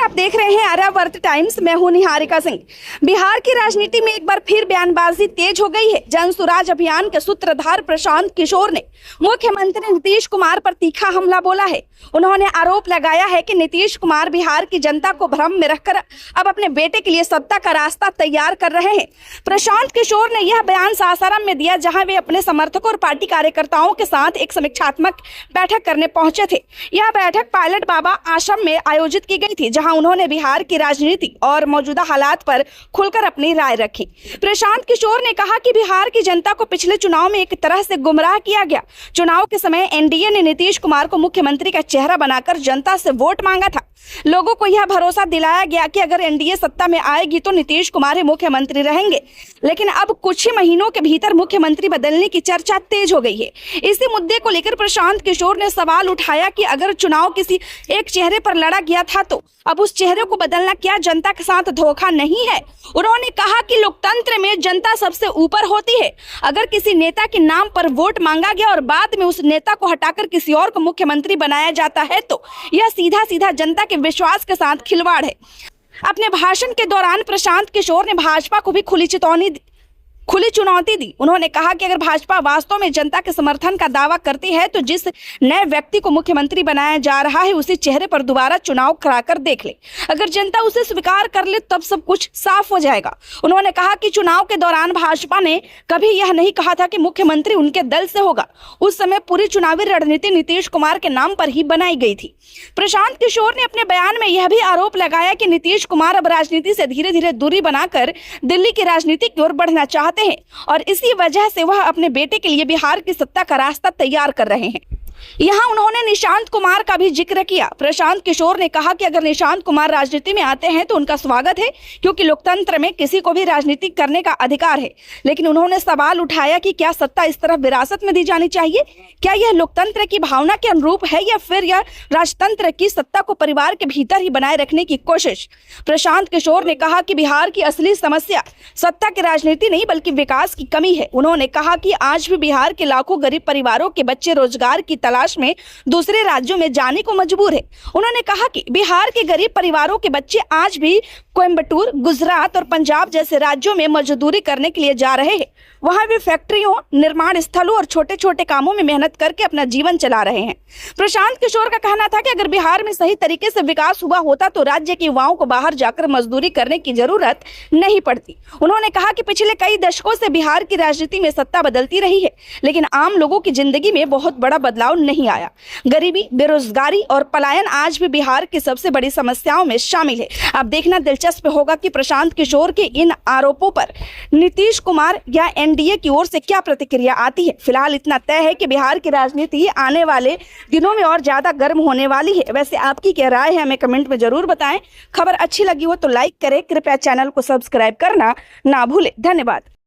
आप देख रहे हैं आर्यावर्त टाइम्स। मैं हूं निहारिका सिंह। बिहार की राजनीति में एक बार फिर बयानबाजी तेज हो गई है। जन सुराज अभियान के सूत्रधार प्रशांत किशोर ने मुख्यमंत्री नीतीश कुमार पर तीखा हमला बोला है। उन्होंने आरोप लगाया है कि नीतीश कुमार बिहार की जनता को भ्रम में रखकर अब अपने बेटे के लिए सत्ता का रास्ता तैयार कर रहे हैं। प्रशांत किशोर ने यह बयान सासाराम में दिया, जहां वे अपने समर्थकों और पार्टी कार्यकर्ताओं के साथ एक समीक्षात्मक बैठक करने पहुंचे थे। यह बैठक पायलट बाबा आश्रम में आयोजित की गई थी, जहां उन्होंने बिहार की राजनीति और मौजूदा हालात पर खुलकर अपनी राय रखी। प्रशांत किशोर ने कहा कि बिहार की जनता को पिछले चुनाव में एक तरह से गुमराह किया गया। चुनाव के समय एनडीए ने नीतीश कुमार को मुख्यमंत्री का चेहरा बनाकर जनता से वोट मांगा था। लोगों को यह भरोसा दिलाया गया कि अगर एनडीए सत्ता में आएगी तो नीतीश कुमार ही मुख्यमंत्री रहेंगे। लेकिन अब कुछ ही महीनों के भीतर मुख्यमंत्री बदलने की चर्चा तेज हो गई है। इसी मुद्दे को लेकर प्रशांत किशोर ने सवाल उठाया कि अगर चुनाव किसी एक चेहरे पर लड़ा गया था तो अब उस चेहरे को बदलना क्या जनता के साथ धोखा नहीं है? उन्होंने कहा कि लोकतंत्र में जनता सबसे ऊपर होती है। अगर किसी नेता के नाम पर वोट मांगा गया और बाद में उस नेता को हटाकर किसी और को मुख्यमंत्री बनाया जाता है तो यह सीधा सीधा जनता के विश्वास के साथ खिलवाड़ है। अपने भाषण के दौरान प्रशांत किशोर ने भाजपा को भी खुली चुनौती दी। उन्होंने कहा कि अगर भाजपा वास्तव में जनता के समर्थन का दावा करती है तो जिस नए व्यक्ति को मुख्यमंत्री बनाया जा रहा है उसी चेहरे पर दोबारा चुनाव कराकर देख ले। अगर जनता उसे स्वीकार कर ले तब सब कुछ साफ हो जाएगा। उन्होंने कहा कि चुनाव के दौरान भाजपा ने कभी यह नहीं कहा था कि मुख्यमंत्री उनके दल से होगा। उस समय पूरी चुनावी रणनीति नीतीश कुमार के नाम पर ही बनाई गई थी। प्रशांत किशोर ने अपने बयान में यह भी आरोप लगाया कि नीतीश कुमार अब राजनीति से धीरे धीरे दूरी बनाकर दिल्ली की राजनीति की ओर बढ़ना चाहते हैं और इसी वजह से वह अपने बेटे के लिए बिहार की सत्ता का रास्ता तैयार कर रहे हैं। यहाँ उन्होंने निशांत कुमार का भी जिक्र किया। प्रशांत किशोर ने कहा कि अगर निशांत कुमार राजनीति में आते हैं तो उनका स्वागत है, क्योंकि लोकतंत्र में किसी को भी राजनीति करने का अधिकार है। लेकिन उन्होंने सवाल उठाया कि क्या सत्ता इस तरह विरासत में दी जानी चाहिए? क्या यह लोकतंत्र की भावना के अनुरूप है या फिर यह राजतंत्र की सत्ता को परिवार के भीतर ही बनाए रखने की कोशिश? प्रशांत किशोर ने कहा कि बिहार की असली समस्या सत्ता की राजनीति नहीं बल्कि विकास की कमी है। उन्होंने कहा कि आज भी बिहार के लाखों गरीब परिवारों के बच्चे रोजगार की तलाश में दूसरे राज्यों में जाने को मजबूर है। उन्होंने कहा कि बिहार के गरीब परिवारों के बच्चे आज भी कोयम्बटूर, गुजरात और पंजाब जैसे राज्यों में मजदूरी करने के लिए जा रहे हैं। वहां भी फैक्ट्रियों, निर्माण स्थलों और छोटे छोटे कामों में मेहनत करके अपना जीवन चला रहे हैं। प्रशांत किशोर का कहना था कि अगर बिहार में सही तरीके से विकास हुआ होता तो राज्य के युवाओं को बाहर जाकर मजदूरी करने की जरूरत नहीं पड़ती। उन्होंने कहा कि पिछले कई दशकों से बिहार की राजनीति में सत्ता बदलती रही है, लेकिन आम लोगों की जिंदगी में बहुत बड़ा बदलाव नहीं आया। गरीबी, बेरोजगारी और पलायन आज भी बिहार की सबसे बड़ी समस्याओं में शामिल है। अब देखना दिलचस्प होगा कि प्रशांत किशोर के इन आरोपों पर नीतीश कुमार या एनडीए की ओर से क्या प्रतिक्रिया आती है। फिलहाल इतना तय है कि बिहार की राजनीति आने वाले दिनों में और ज्यादा गर्म होने वाली है। वैसे आपकी क्या राय है, हमें कमेंट में जरूर बताएं। खबर अच्छी लगी हो तो लाइक करें। कृपया चैनल को सब्सक्राइब करना ना भूलें। धन्यवाद।